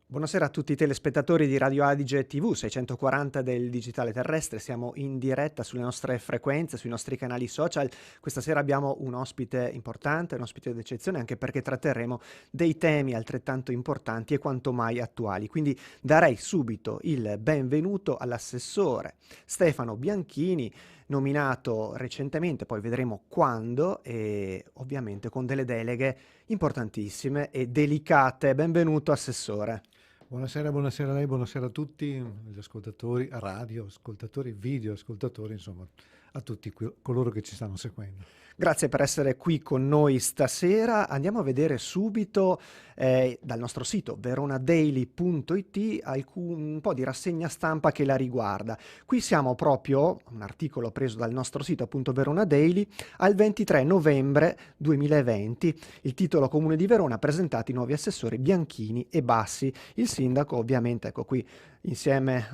Buonasera a tutti i telespettatori di Radio Adige TV 640 del digitale terrestre. Siamo in diretta sulle nostre frequenze, sui nostri canali social. Questa sera abbiamo un ospite importante, un ospite d'eccezione, anche perché tratteremo dei temi altrettanto importanti e quanto mai attuali. Quindi darei subito il benvenuto all'assessore Stefano Bianchini, nominato recentemente, poi vedremo quando, e ovviamente con delle deleghe importantissime e delicate. Benvenuto, assessore. Buonasera a lei, buonasera a tutti gli ascoltatori a radio, ascoltatori video, ascoltatori, insomma, a tutti coloro che ci stanno seguendo. Grazie per essere qui con noi stasera. Andiamo a vedere subito dal nostro sito veronadaily.it un po' di rassegna stampa che la riguarda. Qui siamo proprio, un articolo preso dal nostro sito appunto Verona Daily, al 23 novembre 2020. Il titolo: Comune di Verona, presentati i nuovi assessori Bianchini e Bassi. Il sindaco ovviamente, ecco qui, insieme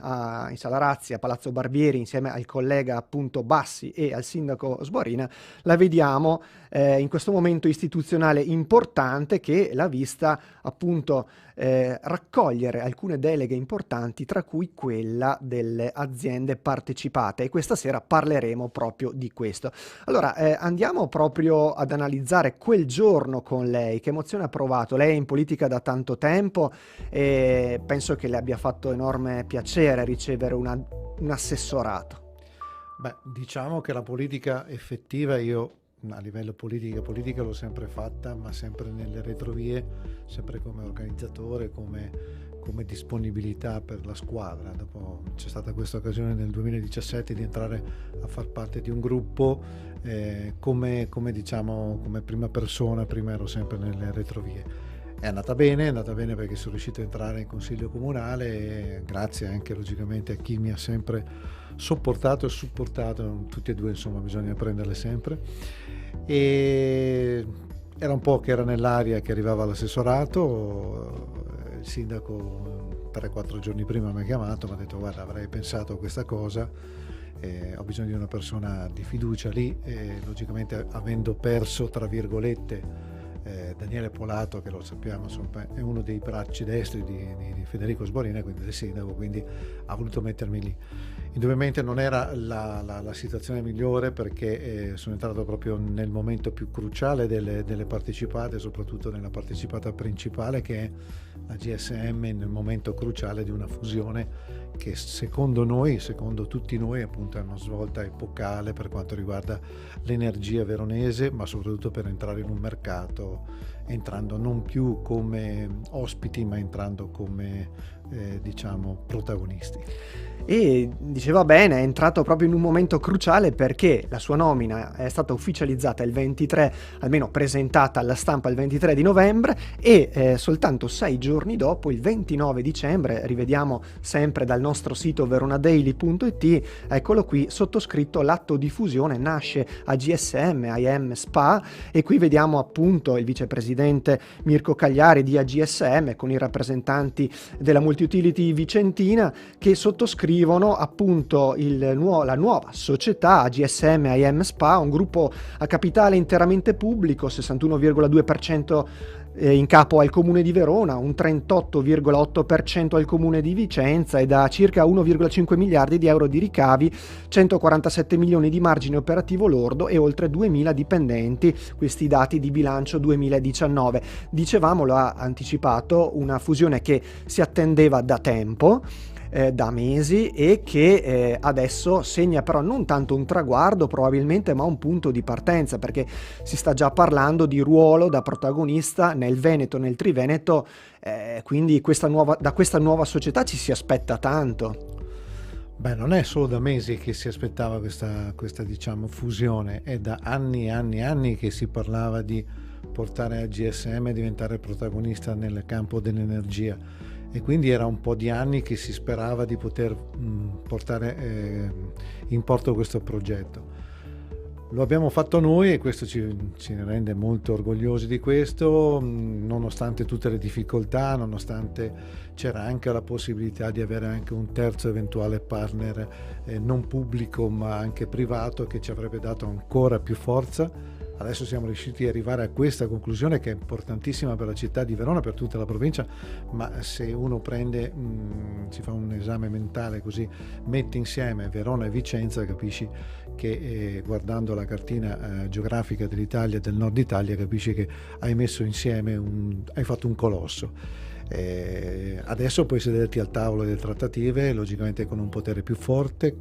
in Sala Razzi, a Palazzo Barbieri, insieme al collega appunto Bassi e al sindaco Sborina, la vediamo in questo momento istituzionale importante che l'ha vista appunto raccogliere alcune deleghe importanti, tra cui quella delle aziende partecipate, e questa sera parleremo proprio di questo. Allora andiamo proprio ad analizzare quel giorno con lei. Che emozione ha provato? Lei è in politica da tanto tempo e penso che le abbia fatto enorme piacere ricevere un assessorato. Beh, diciamo che la politica effettiva, io a livello politica l'ho sempre fatta, ma sempre nelle retrovie, sempre come organizzatore, come disponibilità per la squadra. Dopo c'è stata questa occasione nel 2017 di entrare a far parte di un gruppo come prima persona. Prima ero sempre nelle retrovie. È andata bene perché sono riuscito a entrare in consiglio comunale, grazie anche logicamente a chi mi ha sempre sopportato e supportato, tutti e due, insomma, bisogna prenderle sempre. E era un po' che era nell'aria che arrivava l'assessorato. Il sindaco 3-4 giorni prima mi ha chiamato, mi ha detto: guarda, avrei pensato a questa cosa, ho bisogno di una persona di fiducia lì, e logicamente avendo perso tra virgolette Daniele Polato, che lo sappiamo, insomma, è uno dei bracci destri di Federico Sborina, quindi del sindaco, quindi ha voluto mettermi lì. Indubbiamente non era la situazione migliore, perché sono entrato proprio nel momento più cruciale delle partecipate, soprattutto nella partecipata principale che è la GSM, nel momento cruciale di una fusione che secondo tutti noi appunto è una svolta epocale per quanto riguarda l'energia veronese, ma soprattutto per entrare in un mercato, entrando non più come ospiti ma entrando come protagonisti. E diceva bene, è entrato proprio in un momento cruciale, perché la sua nomina è stata ufficializzata il 23, almeno presentata alla stampa il 23 di novembre, e soltanto 6 giorni dopo, il 29 dicembre, rivediamo sempre dal nostro sito veronadaily.it, eccolo qui, sottoscritto l'atto di fusione, nasce a GSM IM SPA, e qui vediamo appunto il vicepresidente Mirko Cagliari di AGSM con i rappresentanti della Multiutility Vicentina che sottoscrivono appunto la nuova società AGSM IM SPA, un gruppo a capitale interamente pubblico, 61,2% in capo al Comune di Verona, un 38,8% al Comune di Vicenza, e da circa 1,5 miliardi di euro di ricavi, 147 milioni di margine operativo lordo e oltre 2.000 dipendenti. Questi dati di bilancio 2019. Dicevamo, lo ha anticipato, una fusione che si attendeva da tempo, da mesi, e che adesso segna però non tanto un traguardo probabilmente, ma un punto di partenza, perché si sta già parlando di ruolo da protagonista nel Veneto, nel Triveneto, quindi da questa nuova società ci si aspetta tanto. Beh, non è solo da mesi che si aspettava questa fusione, è da anni e anni e anni che si parlava di portare AGSM a diventare protagonista nel campo dell'energia, e quindi era un po' di anni che si sperava di poter portare in porto questo progetto. Lo abbiamo fatto noi e questo ci rende molto orgogliosi di questo, nonostante tutte le difficoltà, nonostante c'era anche la possibilità di avere anche un terzo eventuale partner non pubblico ma anche privato, che ci avrebbe dato ancora più forza. Adesso siamo riusciti ad arrivare a questa conclusione, che è importantissima per la città di Verona, per tutta la provincia, ma se uno prende, si fa un esame mentale così, mette insieme Verona e Vicenza, capisci che guardando la cartina geografica dell'Italia e del nord Italia, capisci che hai messo insieme, hai fatto un colosso. Adesso puoi sederti al tavolo delle trattative, logicamente con un potere più forte,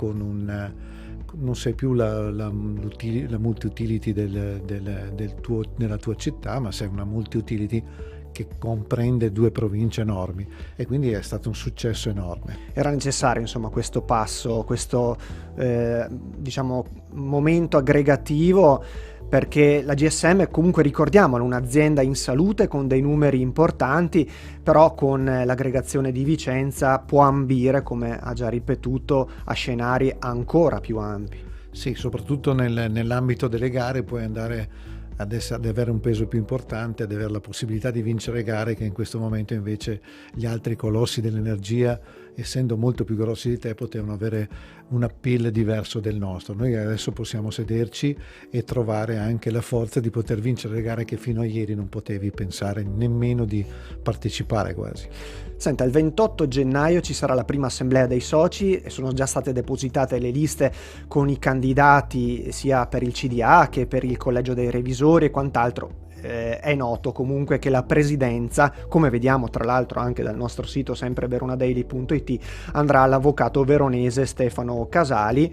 non sei più la multi-utility della tua città, ma sei una multi-utility che comprende 2 province enormi, e quindi è stato un successo enorme. Era necessario, insomma, questo passo, questo diciamo momento aggregativo, perché la GSM, comunque ricordiamolo, un'azienda in salute con dei numeri importanti, però con l'aggregazione di Vicenza può ambire, come ha già ripetuto, a scenari ancora più ampi. Sì, soprattutto nell'ambito delle gare puoi andare ad avere un peso più importante, ad avere la possibilità di vincere gare che in questo momento invece gli altri colossi dell'energia, essendo molto più grossi di te, potevano avere un appeal diverso del nostro. Noi adesso possiamo sederci e trovare anche la forza di poter vincere le gare che fino a ieri non potevi pensare nemmeno di partecipare quasi. Senta, il 28 gennaio ci sarà la prima assemblea dei soci e sono già state depositate le liste con i candidati sia per il CDA che per il collegio dei revisori e quant'altro. È noto comunque che la presidenza, come vediamo tra l'altro anche dal nostro sito sempre veronadaily.it, andrà all'avvocato veronese Stefano Casali,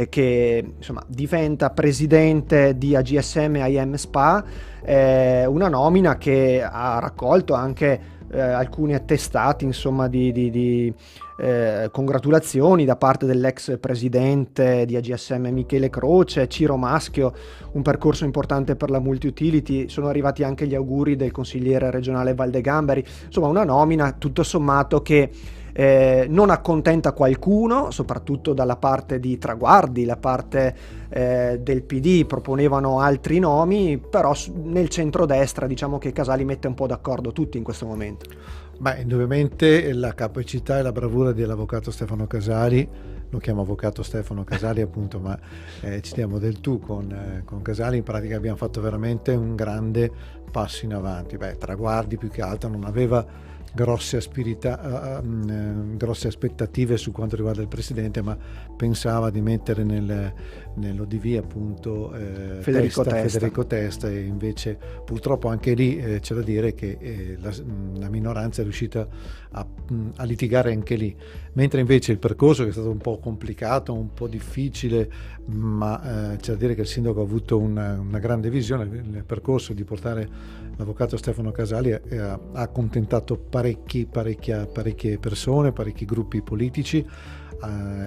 che insomma diventa presidente di AGSM IM SPA, una nomina che ha raccolto anche alcuni attestati, insomma, di congratulazioni da parte dell'ex presidente di AGSM Michele Croce, Ciro Maschio, un percorso importante per la multi-utility. Sono arrivati anche gli auguri del consigliere regionale Valdegamberi, insomma una nomina tutto sommato che non accontenta qualcuno, soprattutto dalla parte di Traguardi, la parte del PD proponevano altri nomi, però nel centrodestra diciamo che Casali mette un po' d'accordo tutti in questo momento. Beh, indubbiamente la capacità e la bravura dell'avvocato Stefano Casali, lo chiamo avvocato Stefano Casali appunto, ma ci diamo del tu con Casali. In pratica abbiamo fatto veramente un grande passo in avanti. Traguardi più che altro non aveva grosse aspettative su quanto riguarda il presidente, ma pensava di mettere nell'ODV appunto Federico Testa, e invece purtroppo anche lì c'è da dire che la minoranza è riuscita a litigare anche lì, mentre invece il percorso, che è stato un po' complicato, un po' difficile, ma c'è da dire che il sindaco ha avuto una grande visione. Il percorso di portare l'avvocato Stefano Casali ha accontentato parecchie persone, parecchi gruppi politici,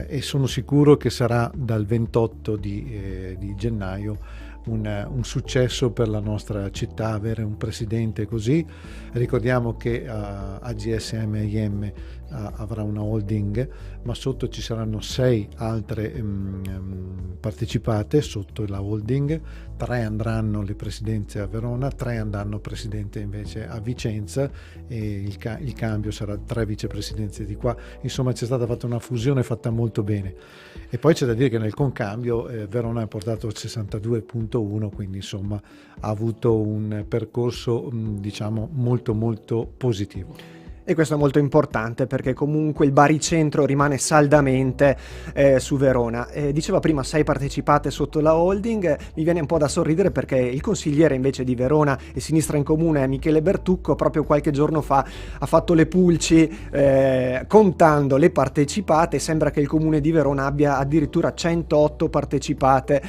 e sono sicuro che sarà dal 28 di gennaio un successo per la nostra città avere un presidente così. Ricordiamo che AGSM IM avrà una holding, ma sotto ci saranno 6 altre partecipate sotto la holding. 3 andranno le presidenze a Verona, 3 andranno presidente invece a Vicenza, e il cambio sarà 3 vicepresidenze di qua. Insomma, c'è stata fatta una fusione fatta molto bene, e poi c'è da dire che nel concambio Verona ha portato il 62.1, quindi insomma ha avuto un percorso diciamo molto molto positivo. E questo è molto importante perché comunque il baricentro rimane saldamente su Verona. Diceva prima 6 partecipate sotto la holding, mi viene un po' da sorridere perché il consigliere invece di Verona e Sinistra in Comune, Michele Bertucco, proprio qualche giorno fa ha fatto le pulci contando le partecipate. Sembra che il comune di Verona abbia addirittura 108 partecipate,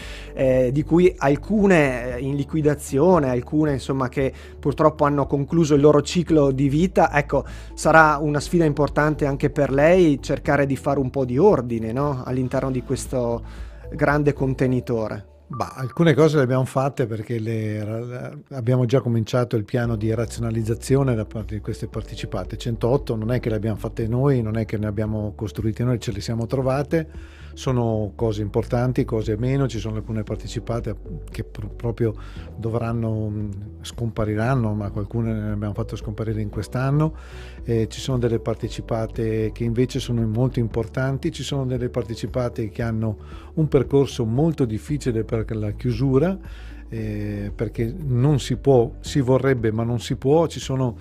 di cui alcune in liquidazione, alcune insomma che purtroppo hanno concluso il loro ciclo di vita. Ecco, sarà una sfida importante anche per lei cercare di fare un po' di ordine, no? All'interno di questo grande contenitore. Alcune cose le abbiamo fatte perché abbiamo già cominciato il piano di razionalizzazione da parte di queste partecipate. 108 non è che le abbiamo fatte noi, non è che ne abbiamo costruite noi, ce le siamo trovate. sono cose importanti, cose meno, ci sono alcune partecipate che proprio scompariranno, ma qualcune ne abbiamo fatto scomparire in quest'anno, ci sono delle partecipate che invece sono molto importanti, ci sono delle partecipate che hanno un percorso molto difficile per la chiusura, perché non si può, si vorrebbe ma non si può, ci sono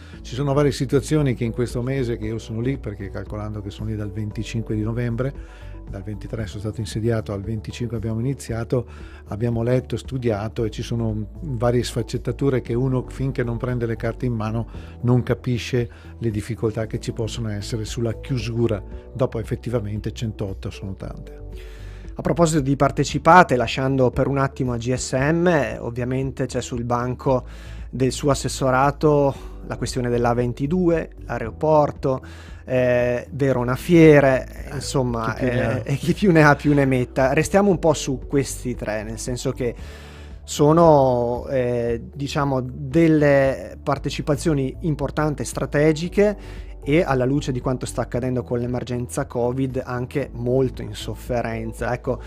varie situazioni che in questo mese, che io sono lì, perché calcolando che sono lì dal 25 di novembre, dal 23 sono stato insediato, al 25 abbiamo iniziato, abbiamo letto, studiato, e ci sono varie sfaccettature che uno, finché non prende le carte in mano, non capisce le difficoltà che ci possono essere sulla chiusura. Dopo effettivamente 108 sono tante. A proposito di partecipate, lasciando per un attimo a GSM, ovviamente c'è sul banco del suo assessorato la questione dell'A22, l'aeroporto, Verona Fiere, insomma, chi più ne ha più ne metta. Restiamo un po' su questi tre, nel senso che sono diciamo delle partecipazioni importanti, strategiche, e alla luce di quanto sta accadendo con l'emergenza Covid anche molto in sofferenza. Ecco,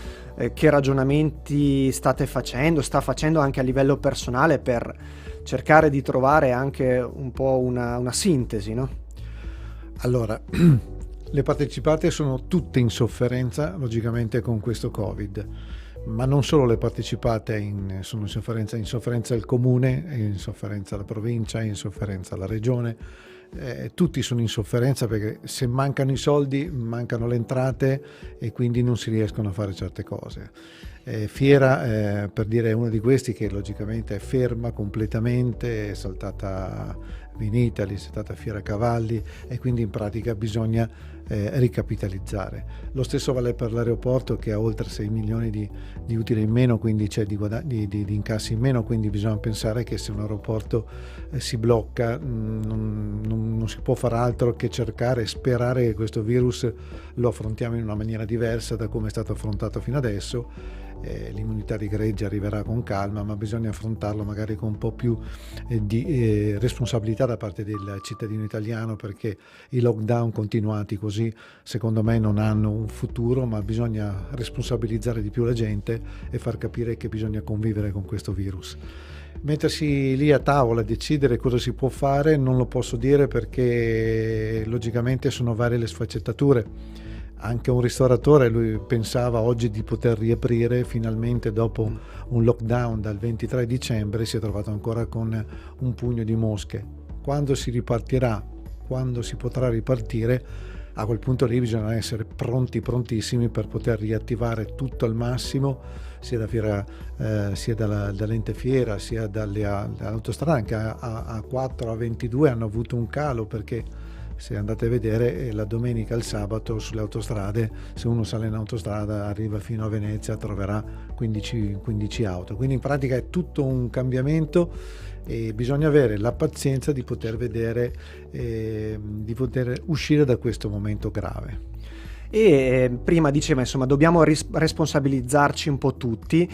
che ragionamenti sta facendo anche a livello personale per cercare di trovare anche un po' una sintesi, no? Allora, le partecipate sono tutte in sofferenza, logicamente, con questo Covid, ma non solo le partecipate sono in sofferenza il comune, è in sofferenza la provincia, è in sofferenza la regione. Tutti sono in sofferenza, perché se mancano i soldi mancano le entrate e quindi non si riescono a fare certe cose. Fiera, per dire, è uno di questi che logicamente è ferma completamente, è saltata Vinitaly, è saltata Fiera Cavalli, e quindi in pratica bisogna ricapitalizzare. Lo stesso vale per l'aeroporto, che ha oltre 6 milioni di utili in meno, quindi c'è di incassi in meno, quindi bisogna pensare che se un aeroporto si blocca non si può far altro che cercare e sperare che questo virus lo affrontiamo in una maniera diversa da come è stato affrontato fino adesso. L'immunità di gregge arriverà con calma, ma bisogna affrontarlo magari con un po' più di responsabilità da parte del cittadino italiano, perché i lockdown continuati così secondo me non hanno un futuro, ma bisogna responsabilizzare di più la gente e far capire che bisogna convivere con questo virus. Mettersi lì a tavola e decidere cosa si può fare non lo posso dire, perché logicamente sono varie le sfaccettature. Anche un ristoratore, lui pensava oggi di poter riaprire finalmente dopo un lockdown dal 23 dicembre, si è trovato ancora con un pugno di mosche. Quando si ripartirà, quando si potrà ripartire, a quel punto lì bisogna essere prontissimi per poter riattivare tutto al massimo, sia da Fiera, sia dall'ente Fiera, sia dalle autostrade. Anche a 4, a 22 hanno avuto un calo, perché se andate a vedere la domenica e il sabato sulle autostrade, se uno sale in autostrada arriva fino a Venezia troverà 15 auto, quindi in pratica è tutto un cambiamento e bisogna avere la pazienza di poter vedere, di poter uscire da questo momento grave. E prima diceva, insomma, dobbiamo responsabilizzarci un po' tutti.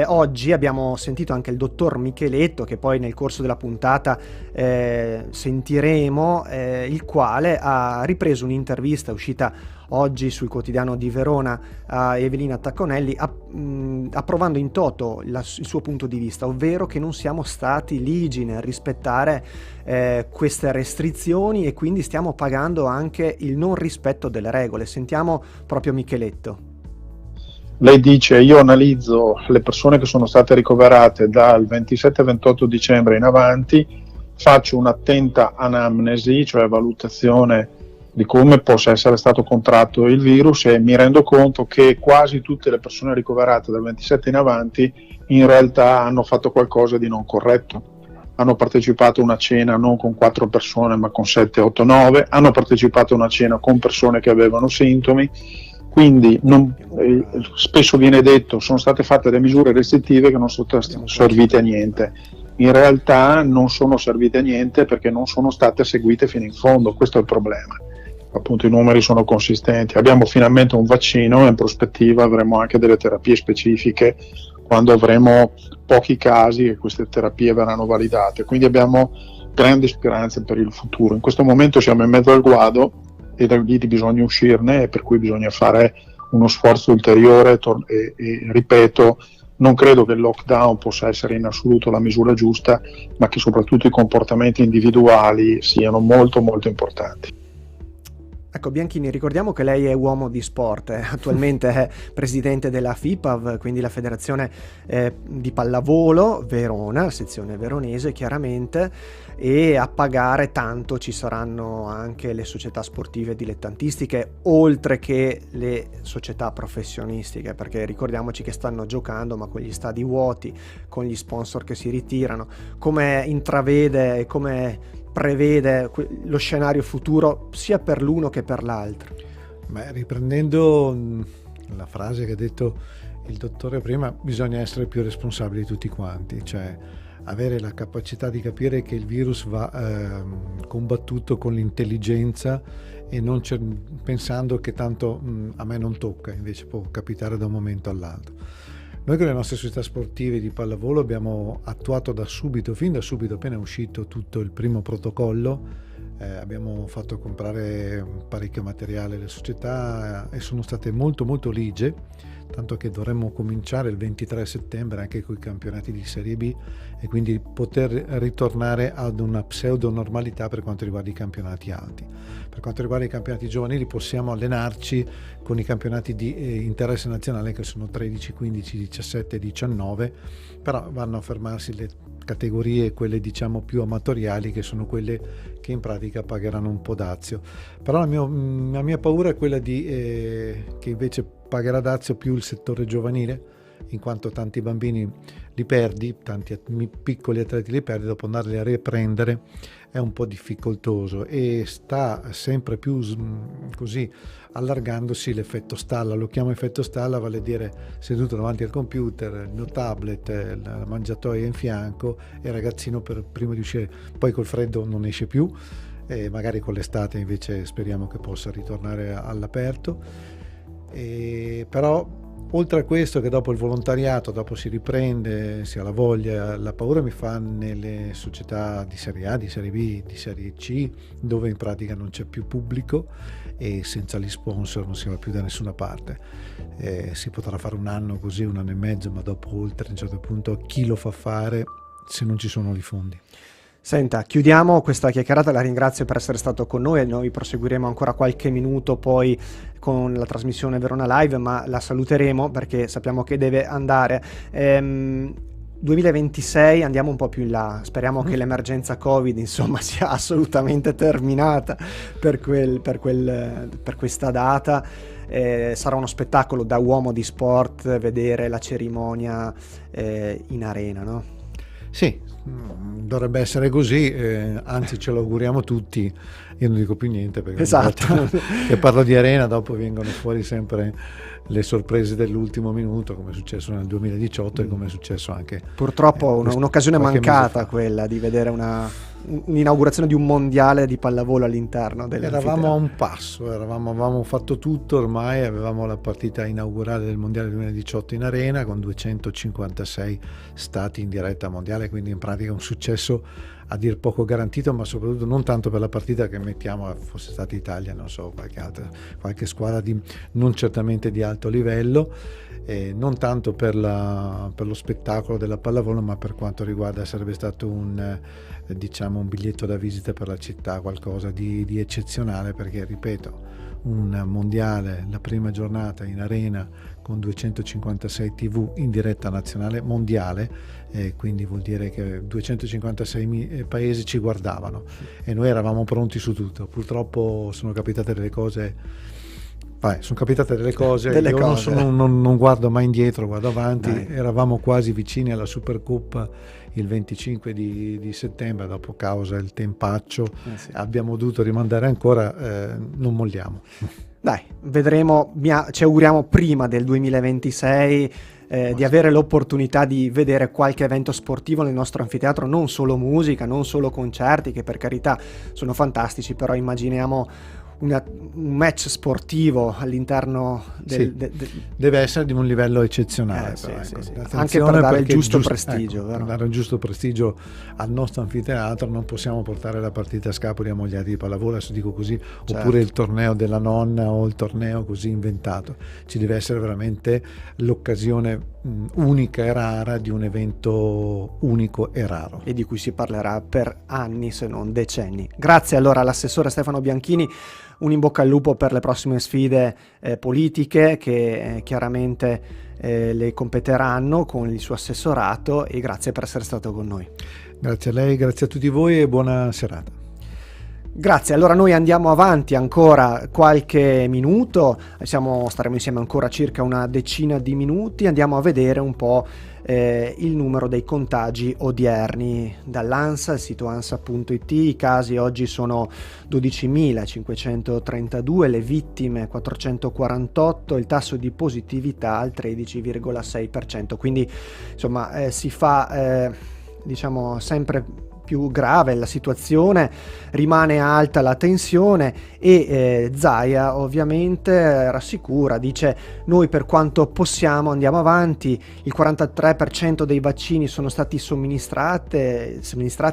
Oggi abbiamo sentito anche il dottor Micheletto, che poi nel corso della puntata sentiremo, il quale ha ripreso un'intervista uscita oggi sul quotidiano di Verona a Evelina Tacconelli, approvando in toto il suo punto di vista, ovvero che non siamo stati ligi nel rispettare queste restrizioni e quindi stiamo pagando anche il non rispetto delle regole. Sentiamo proprio Micheletto. Lei dice: io analizzo le persone che sono state ricoverate dal 27-28 dicembre in avanti, faccio un'attenta anamnesi, cioè valutazione di come possa essere stato contratto il virus, e mi rendo conto che quasi tutte le persone ricoverate dal 27 in avanti in realtà hanno fatto qualcosa di non corretto. Hanno partecipato a una cena non con 4 persone ma con 7, 8, 9, hanno partecipato a una cena con persone che avevano sintomi, quindi spesso viene detto sono state fatte delle misure restrittive che non sono servite a niente. In realtà non sono servite a niente perché non sono state seguite fino in fondo, questo è il problema. Appunto i numeri sono consistenti, abbiamo finalmente un vaccino e in prospettiva avremo anche delle terapie specifiche quando avremo pochi casi e queste terapie verranno validate, quindi abbiamo grandi speranze per il futuro. In questo momento siamo in mezzo al guado e da lì bisogna uscirne, e per cui bisogna fare uno sforzo ulteriore e ripeto, non credo che il lockdown possa essere in assoluto la misura giusta, ma che soprattutto i comportamenti individuali siano molto molto importanti. Ecco, Bianchini, ricordiamo che lei è uomo di sport, attualmente è presidente della FIPAV, quindi la federazione di pallavolo Verona, sezione veronese chiaramente, e a pagare tanto ci saranno anche le società sportive dilettantistiche, oltre che le società professionistiche, perché ricordiamoci che stanno giocando ma con gli stadi vuoti, con gli sponsor che si ritirano. Come intravede e come prevede lo scenario futuro sia per l'uno che per l'altro? Beh, riprendendo la frase che ha detto il dottore prima, bisogna essere più responsabili tutti quanti, cioè avere la capacità di capire che il virus va combattuto con l'intelligenza e non pensando che tanto a me non tocca, invece può capitare da un momento all'altro. Noi con le nostre società sportive di pallavolo abbiamo attuato fin da subito, appena è uscito tutto il primo protocollo, abbiamo fatto comprare parecchio materiale alle società e sono state molto molto ligie, tanto che dovremmo cominciare il 23 settembre anche con i campionati di Serie B e quindi poter ritornare ad una pseudo normalità per quanto riguarda i campionati alti. Per quanto riguarda i campionati giovanili possiamo allenarci con i campionati di interesse nazionale che sono 13, 15, 17 e 19, però vanno a fermarsi le categorie, quelle diciamo più amatoriali, che sono quelle che in pratica pagheranno un po' dazio. Però la mia paura è quella che invece pagherà dazio più il settore giovanile, in quanto tanti bambini li perdi, tanti piccoli atleti li perdi, dopo andarli a riprendere è un po' difficoltoso e sta sempre più così allargandosi l'effetto stalla. Lo chiamo effetto stalla, vale a dire seduto davanti al computer, il tablet, la mangiatoia in fianco e il ragazzino prima di uscire, poi col freddo non esce più, magari con l'estate invece speriamo che possa ritornare all'aperto. Però oltre a questo, che dopo il volontariato, dopo si riprende, si ha la voglia, la paura mi fa nelle società di Serie A, di Serie B, di Serie C, dove in pratica non c'è più pubblico e senza gli sponsor non si va più da nessuna parte. Si potrà fare un anno così, un anno e mezzo, ma dopo oltre a un certo punto chi lo fa fare se non ci sono i fondi? Senta, chiudiamo questa chiacchierata, la ringrazio per essere stato con noi e noi proseguiremo ancora qualche minuto poi con la trasmissione Verona Live, ma la saluteremo perché sappiamo che deve andare. 2026 andiamo un po' più in là, speriamo che l'emergenza Covid insomma sia assolutamente terminata per questa data. Sarà uno spettacolo da uomo di sport vedere la cerimonia in arena, no? Sì, dovrebbe essere così, anzi ce lo auguriamo tutti. Io non dico più niente perché esatto. che parlo di arena dopo vengono fuori sempre le sorprese dell'ultimo minuto, come è successo nel 2018 e come è successo anche purtroppo un'occasione mancata quella di vedere un'inaugurazione di un mondiale di pallavolo all'interno eravamo a un passo, avevamo fatto tutto ormai, avevamo la partita inaugurale del mondiale 2018 in arena con 256 stati in diretta mondiale, quindi in pratica un successo a dir poco garantito, ma soprattutto non tanto per la partita che mettiamo fosse stata Italia, non so, qualche squadra non certamente di alto livello, non tanto per lo spettacolo della pallavolo, ma per quanto riguarda sarebbe stato un biglietto da visita per la città, qualcosa di eccezionale, perché ripeto, un mondiale, la prima giornata in arena con 256 TV in diretta nazionale mondiale, quindi vuol dire che 256 paesi ci guardavano e noi eravamo pronti su tutto. Purtroppo sono capitate delle cose. Io non guardo mai indietro, guardo avanti. Dai. Eravamo quasi vicini alla Supercoppa il 25 di settembre, dopo causa il tempaccio, sì. Abbiamo dovuto rimandare ancora, non molliamo. Dai, vedremo, ci auguriamo prima del 2026 di avere l'opportunità di vedere qualche evento sportivo nel nostro anfiteatro, non solo musica, non solo concerti, che per carità sono fantastici, però immaginiamo un match sportivo all'interno deve essere di un livello eccezionale, però, sì. ecco. Anche per dare il giusto prestigio, ecco, vero? Per dare il giusto prestigio al nostro anfiteatro non possiamo portare la partita a Scapoli a Mogliati di pallavolo, adesso dico così, certo. Oppure il torneo della nonna o il torneo così inventato. Ci deve essere veramente l'occasione unica e rara di un evento unico e raro. E di cui si parlerà per anni, se non decenni. Grazie allora all'assessore Stefano Bianchini, un in bocca al lupo per le prossime sfide politiche che chiaramente le competeranno con il suo assessorato, e grazie per essere stato con noi. Grazie a lei, grazie a tutti voi e buona serata. Grazie, allora noi andiamo avanti ancora qualche minuto, staremo insieme ancora circa una decina di minuti, andiamo a vedere un po' il numero dei contagi odierni dall'ANSA, il sito ansa.it. I casi oggi sono 12.532, le vittime 448, il tasso di positività al 13,6%, quindi insomma si fa diciamo sempre più grave la situazione, rimane alta la tensione e Zaia ovviamente rassicura, dice: noi per quanto possiamo andiamo avanti, il 43% dei vaccini sono stati somministrati,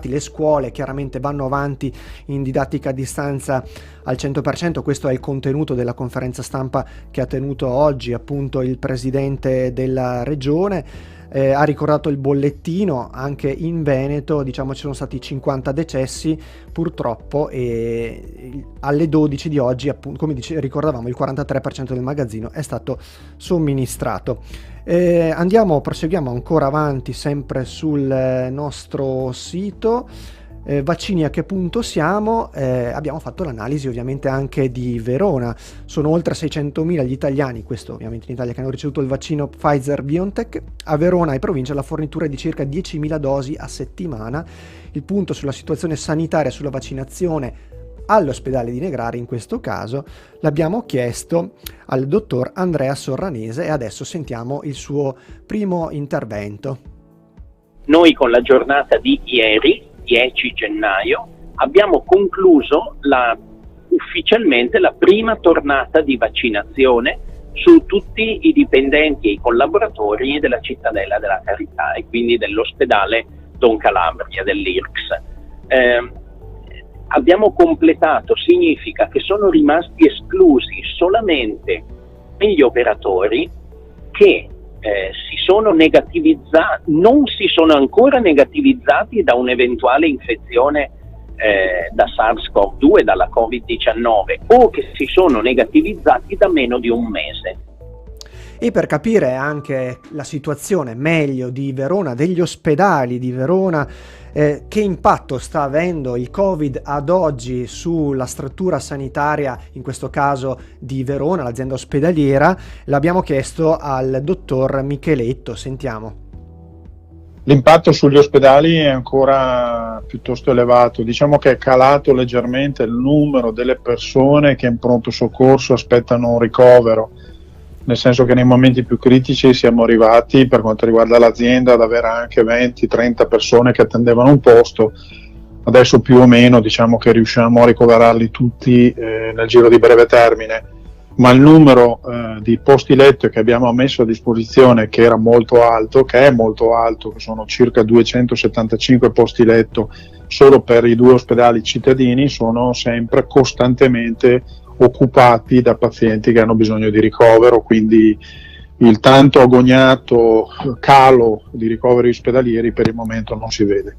le scuole chiaramente vanno avanti in didattica a distanza al 100%, questo è il contenuto della conferenza stampa che ha tenuto oggi appunto il presidente della regione. Ha ricordato il bollettino, anche in Veneto diciamo ci sono stati 50 decessi purtroppo, e alle 12 di oggi appunto, come ricordavamo, il 43% del magazzino è stato somministrato. Proseguiamo ancora avanti sempre sul nostro sito. Vaccini, a che punto siamo? Abbiamo fatto l'analisi ovviamente anche di Verona, sono oltre 600.000 gli italiani, questo ovviamente in Italia, che hanno ricevuto il vaccino Pfizer-BioNTech. A Verona e provincia la fornitura è di circa 10.000 dosi a settimana. Il punto sulla situazione sanitaria, sulla vaccinazione all'ospedale di Negrari in questo caso l'abbiamo chiesto al dottor Andrea Sorranese, e adesso sentiamo il suo primo intervento. Noi con la giornata di ieri, 10 gennaio, abbiamo concluso ufficialmente la prima tornata di vaccinazione su tutti i dipendenti e i collaboratori della Cittadella della Carità e quindi dell'ospedale Don Calabria, dell'IRCS. Abbiamo completato, significa che sono rimasti esclusi solamente quegli operatori che non si sono ancora negativizzati da un'eventuale infezione da SARS-CoV-2, dalla Covid-19, o che si sono negativizzati da meno di un mese. E per capire anche la situazione meglio di Verona, degli ospedali di Verona, che impatto sta avendo il Covid ad oggi sulla struttura sanitaria, in questo caso di Verona, l'azienda ospedaliera, l'abbiamo chiesto al dottor Micheletto. Sentiamo. L'impatto sugli ospedali è ancora piuttosto elevato, diciamo che è calato leggermente il numero delle persone che in pronto soccorso aspettano un ricovero, nel senso che nei momenti più critici siamo arrivati, per quanto riguarda l'azienda, ad avere anche 20-30 persone che attendevano un posto. Adesso più o meno diciamo che riusciamo a ricoverarli tutti nel giro di breve termine, ma il numero di posti letto che abbiamo messo a disposizione, che è molto alto, che sono circa 275 posti letto solo per i 2 ospedali cittadini, sono sempre costantemente occupati da pazienti che hanno bisogno di ricovero, quindi il tanto agognato calo di ricoveri ospedalieri per il momento non si vede.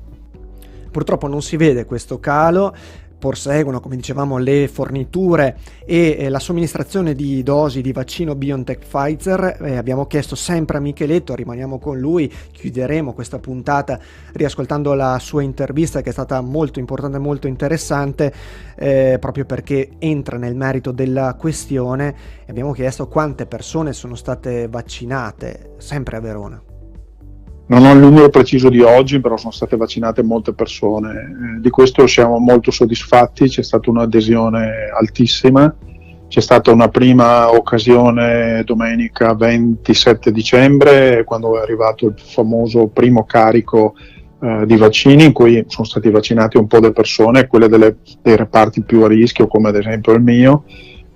Purtroppo non si vede questo calo, proseguono, come dicevamo, le forniture e la somministrazione di dosi di vaccino BioNTech Pfizer. Abbiamo chiesto sempre a Micheletto, rimaniamo con lui, chiuderemo questa puntata riascoltando la sua intervista, che è stata molto importante e molto interessante, proprio perché entra nel merito della questione. Abbiamo chiesto quante persone sono state vaccinate sempre a Verona. Non ho il numero preciso di oggi, però sono state vaccinate molte persone. Di questo siamo molto soddisfatti, c'è stata un'adesione altissima. C'è stata una prima occasione domenica 27 dicembre, quando è arrivato il famoso primo carico di vaccini, in cui sono stati vaccinati un po' di persone, quelle dei reparti più a rischio, come ad esempio il mio.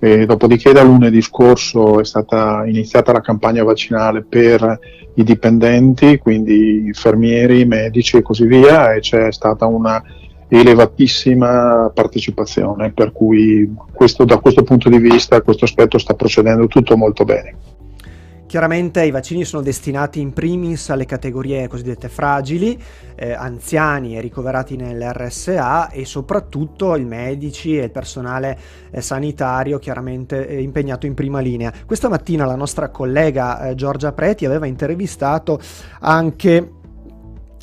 E dopodiché da lunedì scorso è stata iniziata la campagna vaccinale per i dipendenti, quindi infermieri, medici e così via, e c'è stata una elevatissima partecipazione, per cui da questo punto di vista questo aspetto sta procedendo tutto molto bene. Chiaramente i vaccini sono destinati in primis alle categorie cosiddette fragili, anziani e ricoverati nell'RSA, e soprattutto i medici e il personale sanitario chiaramente impegnato in prima linea. Questa mattina la nostra collega Giorgia Preti aveva intervistato anche,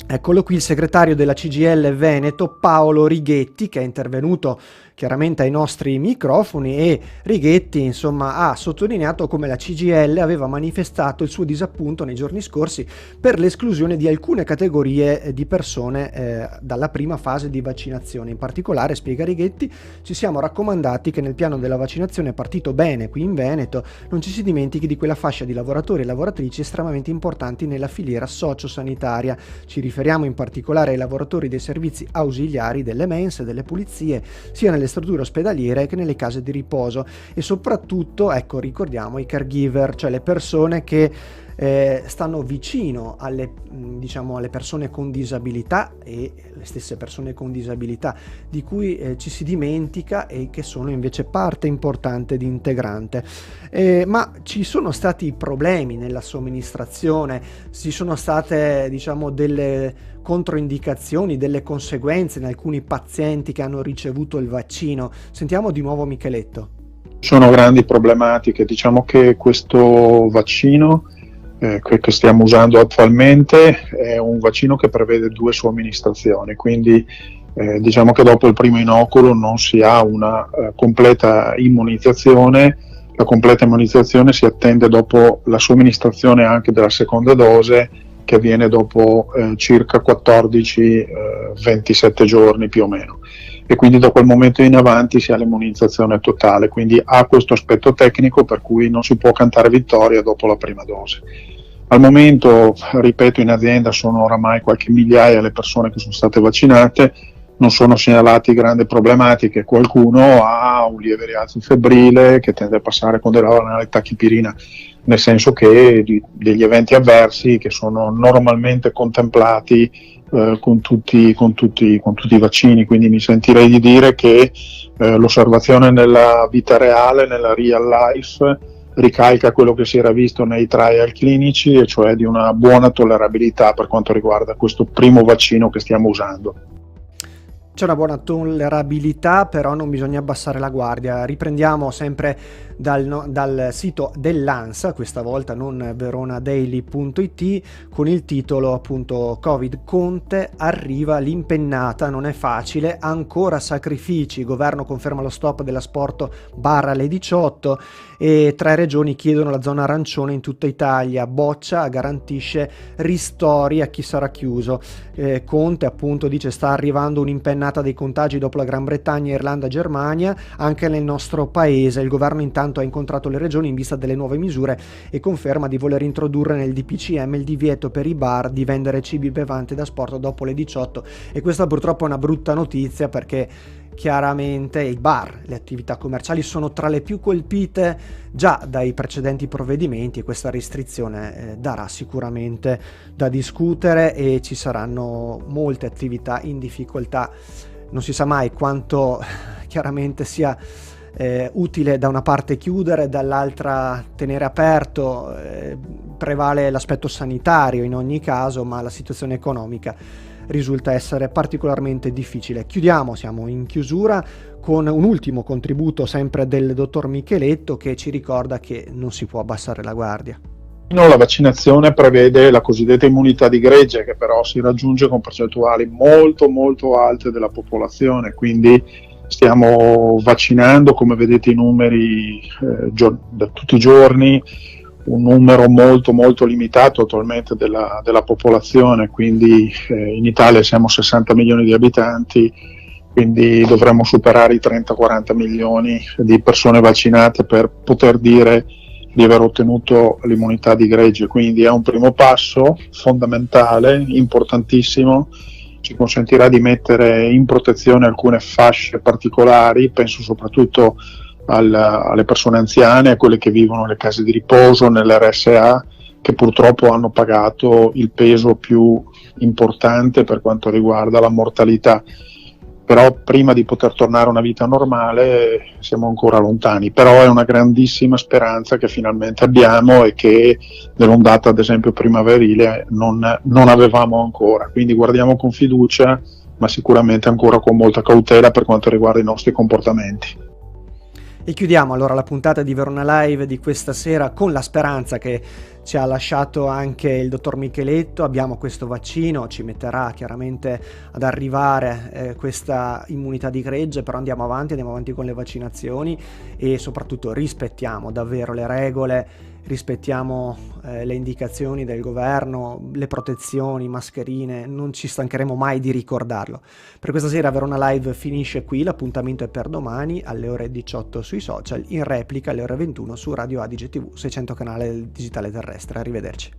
eccolo qui, il segretario della CGIL Veneto, Paolo Righetti, che è intervenuto chiaramente ai nostri microfoni, e Righetti insomma ha sottolineato come la CGIL aveva manifestato il suo disappunto nei giorni scorsi per l'esclusione di alcune categorie di persone dalla prima fase di vaccinazione. In particolare, spiega Righetti, ci siamo raccomandati che nel piano della vaccinazione partito bene qui in Veneto non ci si dimentichi di quella fascia di lavoratori e lavoratrici estremamente importanti nella filiera sociosanitaria. Ci riferiamo in particolare ai lavoratori dei servizi ausiliari, delle mense, delle pulizie, sia nelle strutture ospedaliere che nelle case di riposo, e soprattutto, ecco, ricordiamo i caregiver, cioè le persone che stanno vicino alle persone con disabilità, e le stesse persone con disabilità di cui ci si dimentica e che sono invece parte importante ed integrante. Ma ci sono stati problemi nella somministrazione, ci sono state delle controindicazioni, delle conseguenze in alcuni pazienti che hanno ricevuto il vaccino. Sentiamo di nuovo Micheletto. Sono grandi problematiche, diciamo che questo vaccino che stiamo usando attualmente è un vaccino che prevede 2 somministrazioni, quindi diciamo che dopo il primo inoculo non si ha una completa immunizzazione. La completa immunizzazione si attende dopo la somministrazione anche della seconda dose, che avviene dopo circa 14-27 giorni più o meno, e quindi da quel momento in avanti si ha l'immunizzazione totale, quindi ha questo aspetto tecnico per cui non si può cantare vittoria dopo la prima dose. Al momento, ripeto, in azienda sono oramai qualche migliaia le persone che sono state vaccinate, non sono segnalati grandi problematiche. Qualcuno ha un lieve rialzo febbrile che tende a passare con della banale tachipirina, nel senso che degli eventi avversi che sono normalmente contemplati con tutti i vaccini, quindi mi sentirei di dire che l'osservazione nella vita reale, nella real life, ricalca quello che si era visto nei trial clinici, e cioè di una buona tollerabilità per quanto riguarda questo primo vaccino che stiamo usando. C'è una buona tollerabilità, però non bisogna abbassare la guardia. Riprendiamo sempre dal sito dell'ANSA, questa volta non veronadaily.it, con il titolo appunto Covid Conte, arriva l'impennata, non è facile, ancora sacrifici, governo conferma lo stop dell'asporto bar alle 18 e 3 regioni chiedono la zona arancione in tutta Italia, Boccia garantisce ristori a chi sarà chiuso. Conte appunto dice sta arrivando un'impennata dei contagi dopo la Gran Bretagna, Irlanda, Germania, anche nel nostro paese. Il governo intanto ha incontrato le regioni in vista delle nuove misure e conferma di voler introdurre nel DPCM il divieto per i bar di vendere cibi bevanti da sport dopo le 18, e questa purtroppo è una brutta notizia, perché chiaramente i bar, le attività commerciali sono tra le più colpite già dai precedenti provvedimenti, e questa restrizione darà sicuramente da discutere e ci saranno molte attività in difficoltà. Non si sa mai quanto chiaramente sia utile da una parte chiudere, dall'altra tenere aperto. Prevale l'aspetto sanitario in ogni caso, ma la situazione economica risulta essere particolarmente difficile. Chiudiamo, siamo in chiusura con un ultimo contributo sempre del dottor Micheletto, che ci ricorda che non si può abbassare la guardia. La vaccinazione prevede la cosiddetta immunità di gregge, che però si raggiunge con percentuali molto molto alte della popolazione, quindi stiamo vaccinando, come vedete i numeri da tutti i giorni, un numero molto molto limitato attualmente della popolazione, quindi in Italia siamo 60 milioni di abitanti, quindi dovremmo superare i 30-40 milioni di persone vaccinate per poter dire di aver ottenuto l'immunità di gregge. Quindi è un primo passo fondamentale, importantissimo, ci consentirà di mettere in protezione alcune fasce particolari, penso soprattutto alle persone anziane, a quelle che vivono nelle case di riposo, nell'RSA, che purtroppo hanno pagato il peso più importante per quanto riguarda la mortalità. Però prima di poter tornare a una vita normale siamo ancora lontani, però è una grandissima speranza che finalmente abbiamo e che nell'ondata ad esempio primaverile non avevamo ancora, quindi guardiamo con fiducia ma sicuramente ancora con molta cautela per quanto riguarda i nostri comportamenti. E chiudiamo allora la puntata di Verona Live di questa sera con la speranza che ci ha lasciato anche il dottor Micheletto. Abbiamo questo vaccino, ci metterà chiaramente ad arrivare questa immunità di gregge, però andiamo avanti con le vaccinazioni e soprattutto rispettiamo davvero le regole, rispettiamo le indicazioni del governo, le protezioni, mascherine, non ci stancheremo mai di ricordarlo. Per questa sera Verona Live finisce qui, l'appuntamento è per domani alle ore 18 sui social, in replica alle ore 21 su Radio Adige TV 600 canale digitale terrestre. Arrivederci.